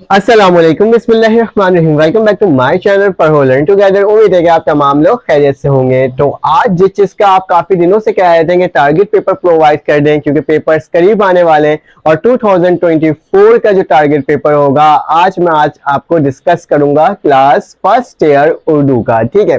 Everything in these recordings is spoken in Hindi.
अस्सलाम वालेकुम, बिस्मिल्लाहिर्रहमानिर्रहीम। Welcome back to my channel Padho learn together. उम्मीद है कि आप तमाम लोग खैरियत से होंगे। तो आज जिस चीज का आप काफी दिनों से कह रहे थे कि टारगेट पेपर प्रोवाइड कर दें, क्योंकि पेपर्स करीब आने वाले हैं और 2024 का जो टारगेट पेपर होगा आज आपको डिस्कस करूंगा क्लास फर्स्ट ईयर उर्दू का। ठीक है,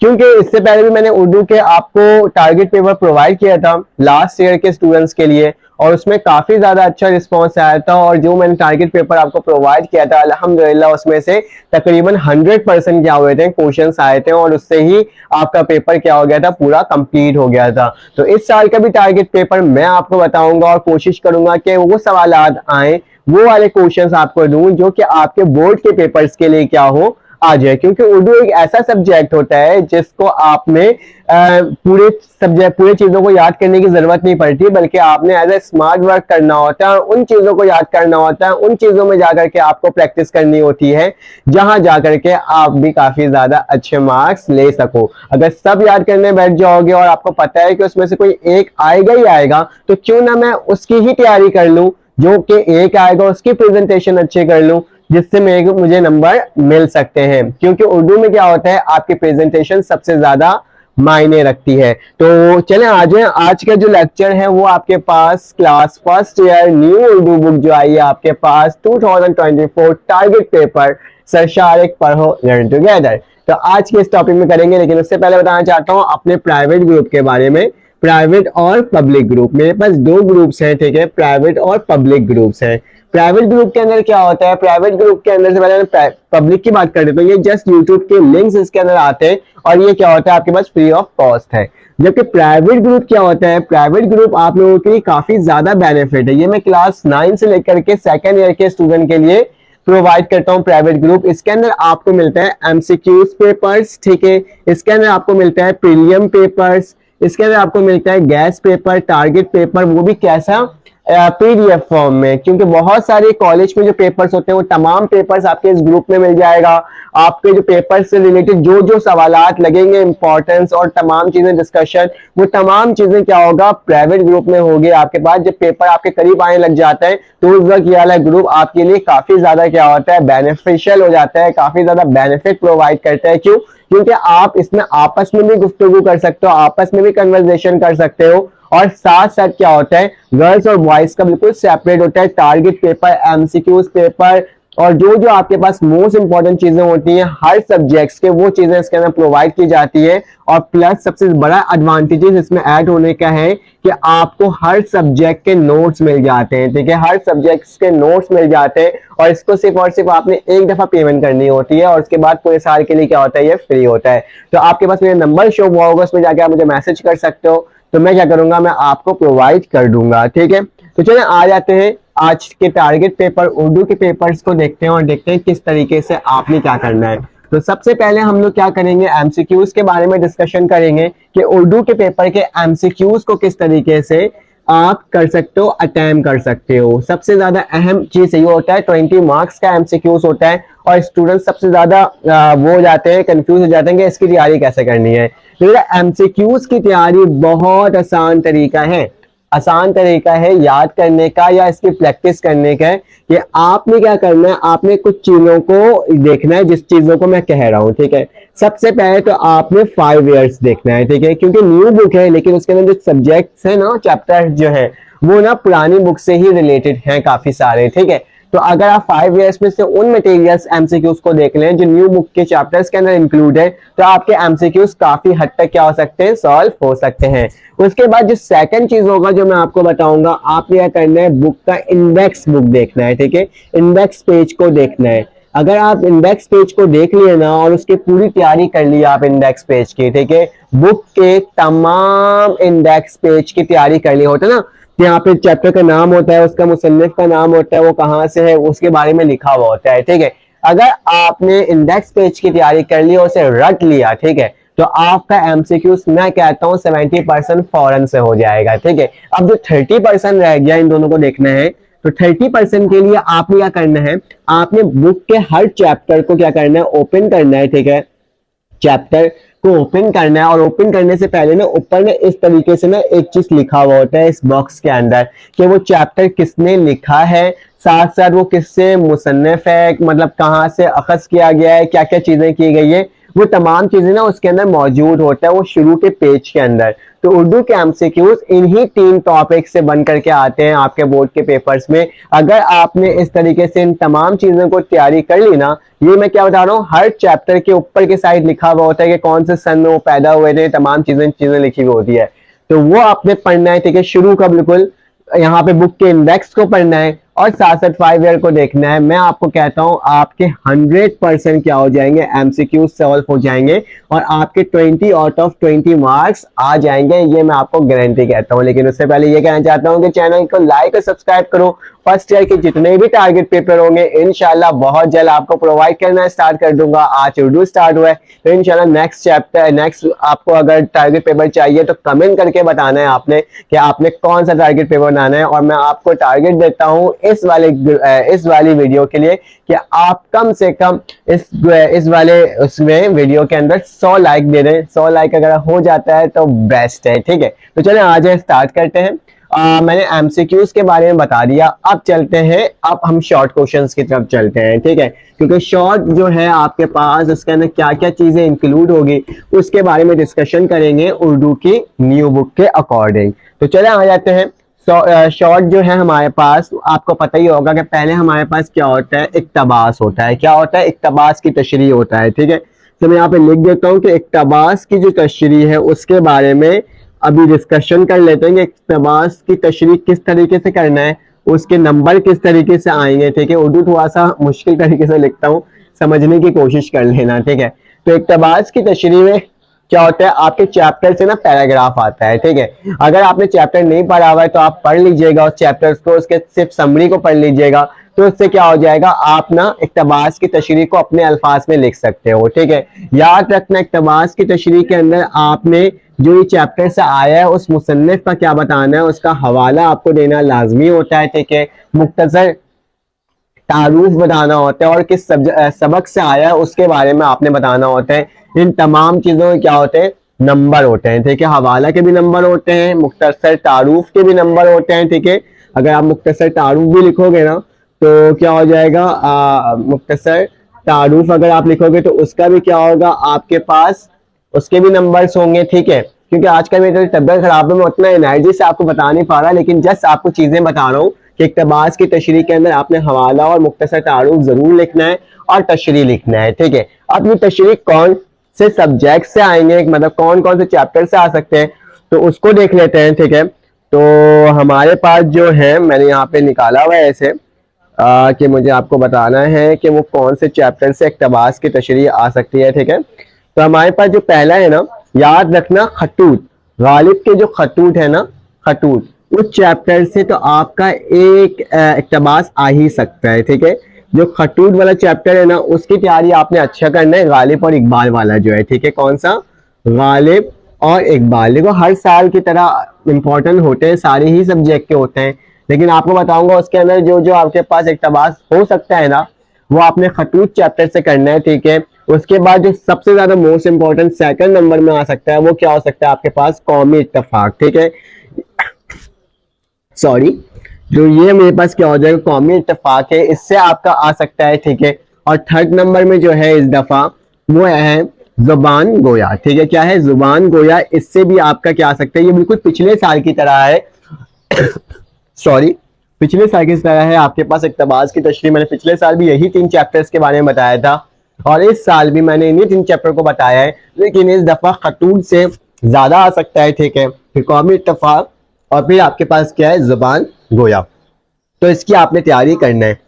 क्योंकि इससे पहले भी मैंने उर्दू के आपको टारगेट पेपर प्रोवाइड किया था लास्ट ईयर के स्टूडेंट्स के लिए, और उसमें काफी ज्यादा अच्छा रिस्पांस आया था। और जो मैंने टारगेट पेपर आपको प्रोवाइड किया था अल्हम्दुलिल्लाह उसमें से तकरीबन 100% क्या हुए थे, क्वेश्चंस आए थे, और उससे ही आपका पेपर क्या हो गया था, पूरा कंप्लीट हो गया था। तो इस साल का भी टारगेट पेपर मैं आपको बताऊंगा और कोशिश करूंगा कि वो सवालात आए, वो वाले क्वेश्चंस आपको दूं जो कि आपके बोर्ड के पेपर्स के लिए क्या हो आ जाए। क्योंकि उर्दू एक ऐसा सब्जेक्ट होता है जिसको आपने पूरे चीजों को याद करने की जरूरत नहीं पड़ती, बल्कि आपने एज ए स्मार्ट वर्क करना होता है, उन चीजों को याद करना होता है, उन चीजों में जाकर के आपको प्रैक्टिस करनी होती है जहां जाकर के आप भी काफी ज्यादा अच्छे मार्क्स ले सको। अगर सब याद करने बैठ जाओगे और आपको पता है कि उसमें से कोई एक आएगा ही आएगा, तो क्यों ना मैं उसकी ही तैयारी कर लूं, जो कि एक आएगा उसकी प्रेजेंटेशन अच्छे कर लूं, जिससे मुझे नंबर मिल सकते हैं। क्योंकि उर्दू में क्या होता है, आपकी प्रेजेंटेशन सबसे ज्यादा मायने रखती है। तो चलें आ जाए, आज का जो लेक्चर है वो आपके पास class first year new Urdu book जो आई है आपके पास 2024 टारगेट पेपर सरशारिक पढ़ो लर्न टुगेदर। तो आज के इस टॉपिक में करेंगे, लेकिन उससे पहले बताना चाहता हूँ अपने प्राइवेट ग्रुप के बारे में। प्राइवेट और पब्लिक ग्रुप, मेरे पास दो ग्रुप्स हैं, ठीक है, प्राइवेट और पब्लिक ग्रुप्स हैं। प्राइवेट ग्रुप के अंदर क्या होता है, प्राइवेट ग्रुप के अंदर से पहले पब्लिक की बात कर देते हैं। ये जस्ट यूट्यूब के लिंक्स इसके अंदर आते हैं और ये क्या होता है आपके पास फ्री ऑफ कॉस्ट है। जबकि प्राइवेट ग्रुप क्या होता है, प्राइवेट ग्रुप आप लोगों के लिए काफी ज्यादा बेनिफिट है। ये मैं क्लास 9 से लेकर के सेकेंड ईयर के स्टूडेंट के लिए प्रोवाइड करता हूँ प्राइवेट ग्रुप। इसके अंदर आपको मिलता है एमसीक्यूज पेपर्स, ठीक है, इसके अंदर आपको मिलता है प्रीलियम पेपर्स, इसके अंदर आपको मिलता है गैस पेपर, टारगेट पेपर, वो भी कैसा, पीडीएफ फॉर्म में। क्योंकि बहुत सारे कॉलेज में जो पेपर्स होते हैं वो तमाम पेपर्स आपके इस ग्रुप में मिल जाएगा। आपके जो पेपर से रिलेटेड जो जो सवालात लगेंगे, इंपॉर्टेंस और तमाम चीजें डिस्कशन, वो तमाम चीजें क्या होगा प्राइवेट ग्रुप में होगी आपके पास। जब पेपर आपके करीब आने लग जाता है तो उस वक्त ये वाला ग्रुप आपके लिए काफी ज्यादा क्या होता है, बेनिफिशियल हो जाता है, काफी ज्यादा बेनिफिट प्रोवाइड करता है। क्यों? क्योंकि आप इसमें आपस में भी गुफ्तगू कर सकते हो, आपस में भी कन्वर्सेशन कर सकते हो, और साथ साथ क्या होता है गर्ल्स और बॉयज का बिल्कुल सेपरेट होता है टारगेट पेपर, एमसीक्यूज पेपर, और जो जो आपके पास मोस्ट इंपॉर्टेंट चीजें होती हैं हर सब्जेक्ट्स के, वो चीजें इसके अंदर प्रोवाइड की जाती है। और प्लस सबसे बड़ा एडवांटेजेस इसमें ऐड होने का है कि आपको हर सब्जेक्ट के नोट्स मिल जाते हैं, ठीक है, हर सब्जेक्ट्स के नोट्स मिल जाते हैं, और इसको सिर्फ और सिर्फ आपने एक दफा पेमेंट करनी होती है और उसके बाद पूरे साल के लिए क्या होता है, ये फ्री होता है। तो आपके पास मेरा नंबर शो हुआ होगा, उसमें जाके आप मुझे मैसेज कर सकते हो, तो मैं क्या करूंगा, मैं आपको प्रोवाइड कर दूंगा। ठीक है, तो चलिए आ जाते हैं आज के टारगेट पेपर उर्दू के पेपर्स को देखते हैं और देखते हैं किस तरीके से आपने क्या करना है। तो सबसे पहले हम लोग क्या करेंगे, एमसीक्यूज के बारे में डिस्कशन करेंगे कि उर्दू के पेपर के एमसीक्यूज को किस तरीके से आप कर सकते हो, अटेम्प्ट कर सकते हो। सबसे ज्यादा अहम चीज ये होता है 20 मार्क्स का एमसीक्यूज होता है, और स्टूडेंट सबसे ज्यादा वो हो जाते हैं, कंफ्यूज हो जाते हैं कि इसकी तैयारी कैसे करनी है। तो एमसीक्यूज की तैयारी बहुत आसान तरीका है, आसान तरीका है याद करने का या इसकी प्रैक्टिस करने का है कि आपने क्या करना है, आपने कुछ चीजों को देखना है, जिस चीजों को मैं कह रहा हूं। ठीक है, सबसे पहले तो आपने 5 इयर्स देखना है, ठीक है, क्योंकि न्यू बुक है लेकिन उसके अंदर जो सब्जेक्ट्स है ना, चैप्टर जो है वो ना पुरानी बुक से ही रिलेटेड हैं काफी सारे। ठीक है, तो अगर आप 5 इयर्स में से उन मटेरियल्स एमसीक्यूज को देख लें जो न्यू बुक के चैप्टर्स के अंदर इंक्लूड है, तो आपके एमसीक्यूज काफी हद तक क्या हो सकते हैं, सॉल्व हो सकते हैं। उसके बाद जो सेकंड चीज होगा जो मैं आपको बताऊंगा, आपने क्या करना है, बुक का इंडेक्स बुक देखना है, ठीक है, इंडेक्स पेज को देखना है। अगर आप इंडेक्स पेज को देख लिए ना और उसकी पूरी तैयारी कर ली आप इंडेक्स पेज की, ठीक है, बुक के तमाम इंडेक्स पेज की तैयारी कर ली, होता है ना, यहाँ पे चैप्टर का नाम होता है, उसका मुसन्निफ का नाम होता है, वो कहाँ से है उसके बारे में लिखा हुआ होता है। ठीक है, अगर आपने इंडेक्स पेज की तैयारी कर ली और उसे रट लिया, ठीक है, तो आपका एमसीक्यूज मैं कहता हूँ 70% फौरन से हो जाएगा। ठीक है, अब जो 30% रह गया इन दोनों को देखना है, तो 30% के लिए आपने क्या करना है, आपने बुक के हर चैप्टर को क्या करना है, ओपन करना है। ठीक है, चैप्टर को ओपन करना है, और ओपन करने से पहले ना ऊपर में इस तरीके से ना एक चीज लिखा हुआ होता है इस बॉक्स के अंदर कि वो चैप्टर किसने लिखा है, साथ साथ वो किससे मुसन्निफ है, मतलब कहाँ से अखज़ किया गया है, क्या क्या चीजें की गई है, वो तमाम चीजें ना उसके अंदर मौजूद होता है वो शुरू के पेज के अंदर। तो उर्दू के एमसीक्यूज इन्हीं 3 टॉपिक से बन करके आते हैं आपके बोर्ड के पेपर्स में। अगर आपने इस तरीके से इन तमाम चीजों को तैयारी कर ली ना, ये मैं क्या बता रहा हूँ, हर चैप्टर के ऊपर के साइड लिखा हुआ होता है कि कौन से सन में वो पैदा हुए थे, तमाम चीजें लिखी हुई होती है। तो वो आपने पढ़ना है, ठीक है, शुरू का बिल्कुल यहाँ पे बुक के इंडेक्स को पढ़ना है और साथ साथ 5 ईयर को देखना है। मैं आपको कहता हूँ आपके 100% क्या हो जाएंगे, एमसीक्यू सॉल्व हो जाएंगे और आपके 20 आउट ऑफ 20 मार्क्स आ जाएंगे, ये मैं आपको गारंटी कहता हूँ। लेकिन उससे पहले ये कहना चाहता हूँ कि चैनल को लाइक और सब्सक्राइब करो। फर्स्ट ईयर के जितने भी टारगेट पेपर होंगे इंशाल्लाह बहुत जल्द आपको प्रोवाइड करना स्टार्ट कर दूंगा। आज उर्दू स्टार्ट हुआ है तो इंशाल्लाह नेक्स्ट आपको अगर टारगेट पेपर चाहिए तो कमेंट करके बताना है आपने कि आपने कौन सा टारगेट पेपर बनाना है, और मैं आपको टारगेट देता हूँ इस वाली वीडियो के लिए कि आप कम से कम इस वाले उसमें वीडियो के अंदर 100 लाइक दे दें। 100 लाइक अगर हो जाता है तो बेस्ट है, ठीक है। तो चलें आज स्टार्ट करते हैं। मैंने एमसीक्यूज के बारे में बता दिया, अब चलते हैं, अब हम शॉर्ट क्वेश्चंस की तरफ चलते हैं, ठीक है, क्योंकि शॉर्ट जो है आपके पास इसके अंदर क्या क्या चीजें इंक्लूड होगी उसके बारे में डिस्कशन करेंगे उर्दू की न्यू बुक के अकॉर्डिंग। तो चले आ जाते हैं। शॉर्ट जो है हमारे पास, आपको पता ही होगा कि पहले हमारे पास क्या होता है, इक्तबास होता है। क्या होता है, इक्तबास की तशरीह होता है, ठीक है। तो मैं यहाँ पे लिख देता हूँ कि इक्तबास की जो तशरीह है उसके बारे में अभी डिस्कशन कर लेते हैं कि इक्तबास की तशरीह किस तरीके से करना है, उसके नंबर किस तरीके से आएंगे, ठीक है। उर्दू थोड़ा सा मुश्किल तरीके से लिखता हूँ, समझने की कोशिश कर लेना, ठीक है। तो इक्तबास की तशरीह में क्या होता है, आपके चैप्टर से ना पैराग्राफ आता है, ठीक है। अगर आपने चैप्टर नहीं पढ़ा हुआ है तो आप पढ़ लीजिएगा उस चैप्टर्स को, उसके सिर्फ समरी को पढ़ लीजिएगा, तो उससे क्या हो जाएगा, आप ना इक्तबास की तशरीह को अपने अल्फाज में लिख सकते हो, ठीक है। याद रखना इक्तबास की तशरीह के अंदर आपने जो ये चैप्टर से आया है उस मुसन्निफ का क्या बताना है, उसका हवाला आपको देना लाजमी होता है, ठीक है। मुख्तसर तारुफ बताना होता है और किस सबक से आया है उसके बारे में आपने बताना होता है। इन तमाम चीजों के क्या होते हैं, नंबर होते हैं, ठीक है। हवाला के भी नंबर होते हैं, मुख्तसर तारुफ के भी नंबर होते हैं, ठीक है। अगर आप मुख्तसर तारुफ भी लिखोगे ना तो क्या हो जाएगा, मुख्तसर तारुफ अगर आप लिखोगे तो उसका भी क्या होगा, आपके पास उसके भी नंबर्स होंगे, ठीक है। क्योंकि आजकल मेरी तबियत खराब है, मैं उतना एनर्जी से आपको बता नहीं पा रहा, लेकिन जस्ट आपको चीजें बता रहा हूँ कि इक्तबास की तशरीह के अंदर आपने हवाला और मुख्तसर तारुफ जरूर लिखना है और तशरीह लिखना है, ठीक है। अब ये तशरीह कौन से सब्जेक्ट से आएंगे, मतलब कौन कौन से चैप्टर से आ सकते हैं, तो उसको देख लेते हैं, ठीक है। तो हमारे पास जो है, मैंने यहाँ पे निकाला हुआ है ऐसे कि मुझे आपको बताना है कि वो कौन से चैप्टर से इक्तबास की तशरीह आ सकती है, ठीक है। तो हमारे पास जो पहला है ना, याद रखना खतूत, गालिब के जो खतूत है ना, खतूत, उस चैप्टर से तो आपका एक इक्तबास आ ही सकता है, ठीक है। जो खतूत वाला चैप्टर है ना उसकी तैयारी आपने अच्छा करना है, गालिब और इकबाल वाला जो है, ठीक है। कौन सा, गालिब और इकबाल। देखो हर साल की तरह इंपॉर्टेंट होते हैं, सारे ही सब्जेक्ट के होते हैं, लेकिन आपको बताऊंगा उसके अंदर जो जो आपके पास इक्तबास हो सकता है ना वो आपने खतूत चैप्टर से करना है, ठीक है। उसके बाद जो सबसे ज्यादा मोस्ट इंपॉर्टेंट सेकंड नंबर में आ सकता है वो क्या हो सकता है आपके पास, कौमी इत्तेफाक, ठीक है। सॉरी, जो ये मेरे पास क्या हो जाएगा, कौमी इत्तेफाक है, इससे आपका आ सकता है, ठीक है। और थर्ड नंबर में जो है इस दफा वो है जुबान गोया, ठीक है। क्या है, जुबान गोया, इससे भी आपका क्या आ सकता है, ये बिल्कुल पिछले साल की तरह है सॉरी, पिछले साल की तरह है आपके पास इक्तबास की तशरीह। मैंने पिछले साल भी यही 3 चैप्टर्स के बारे में बताया था और इस साल भी मैंने इन्हीं 3 चैप्टर को बताया है, लेकिन इस दफा खतूत से ज्यादा आ सकता है, ठीक है। फिर कौमी इत्तेफाक और फिर आपके पास क्या है, जुबान गोया। तो इसकी आपने तैयारी करना है।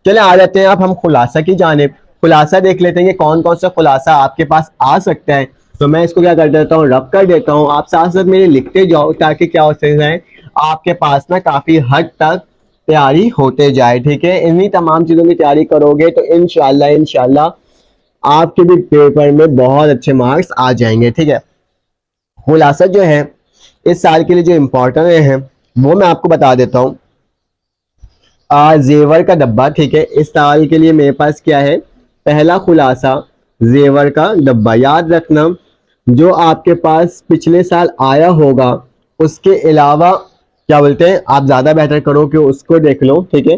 चले आ जाते हैं अब हम खुलासा की जानिब। खुलासा देख लेते हैं कि कौन कौन सा खुलासा आपके पास आ सकता है। तो मैं इसको क्या कर देता हूँ, रब कर देता हूँ, आप साथ साथ मेरे लिखते जाओ ताकि क्या हो जाए आपके पास ना काफी हद तक तैयारी होते जाए, ठीक है। इन्हीं तमाम चीजों की तैयारी करोगे तो इंशाल्लाह आपके भी पेपर में बहुत अच्छे मार्क्स आ जाएंगे, ठीक है। खुलासा जो है इस साल के लिए जो इम्पोर्टेंट है वो मैं आपको बता देता हूँ। जेवर का डब्बा, ठीक है। इस साल के लिए मेरे पास क्या है, पहला खुलासा जेवर का डब्बा। याद रखना जो आपके पास पिछले साल आया होगा उसके अलावा क्या बोलते हैं, आप ज्यादा बेहतर करो कि उसको देख लो, ठीक है।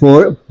4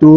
2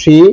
3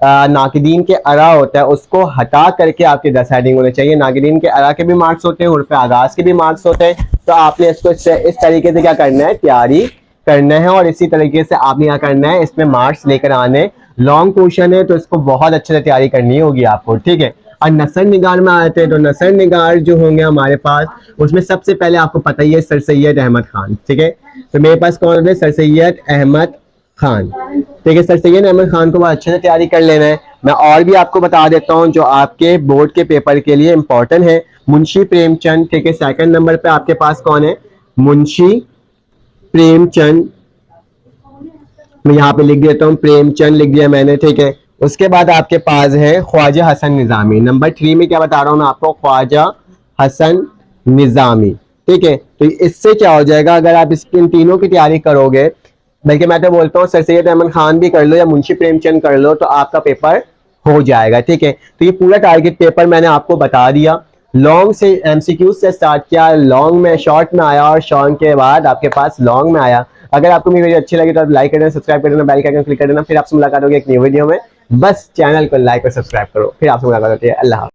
नाकिदीन के अरा होता है उसको हटा करके आपके 10 हेडिंग होने चाहिए। नाकिदीन के अरा के भी मार्क्स होते हैं, उर्फ आगाज के भी मार्क्स होते हैं। तो आपने इसको इस तरीके से क्या करना है, तैयारी करना है, और इसी तरीके से आपने क्या करना है, इसमें मार्क्स लेकर आने। लॉन्ग क्वेश्चन है तो इसको बहुत अच्छे से तैयारी करनी होगी आपको, ठीक है। और नसर निगार में आते हैं तो नसर निगार जो होंगे हमारे पास, उसमें सबसे पहले आपको पता ही है सर सैयद अहमद खान, ठीक है। तो मेरे पास कौन है, सर सैयद अहमद खान, ठीक है। सर सैयद अहमद खान को बहुत अच्छे से तैयारी कर लेना है। मैं और भी आपको बता देता हूँ जो आपके बोर्ड के पेपर के लिए इंपॉर्टेंट है। मुंशी प्रेमचंद, ठीक है। सेकंड नंबर पे आपके पास कौन है, मुंशी प्रेमचंद, मैं यहाँ पे लिख देता हूँ, प्रेमचंद लिख दिया मैंने, ठीक है। उसके बाद आपके पास है ख्वाजा हसन निजामी। नंबर 3 में क्या बता रहा हूँ मैं आपको, ख्वाजा हसन निजामी, ठीक है। तो इससे क्या हो जाएगा, अगर आप इन तीनों की तैयारी करोगे, बल्कि मैं तो बोलता हूँ सर सैयद अहमद खान भी कर लो या मुंशी प्रेमचंद कर लो, तो आपका पेपर हो जाएगा, ठीक है। तो ये पूरा टारगेट पेपर मैंने आपको बता दिया। लॉन्ग से एमसीक्यूज से स्टार्ट किया, लॉन्ग में शॉर्ट में आया, और शॉर्ट के बाद आपके पास लॉन्ग में आया। अगर आपको मेरी वीडियो अच्छी लगी तो आप लाइक कर देना, सब्सक्राइब कर देना, बेल का आइकन क्लिक कर देना। फिर आपसे मुलाकात होगी एक न्यू वीडियो में। बस चैनल को लाइक और सब्सक्राइब करो, फिर आपसे मुलाकात होती है। अल्लाह।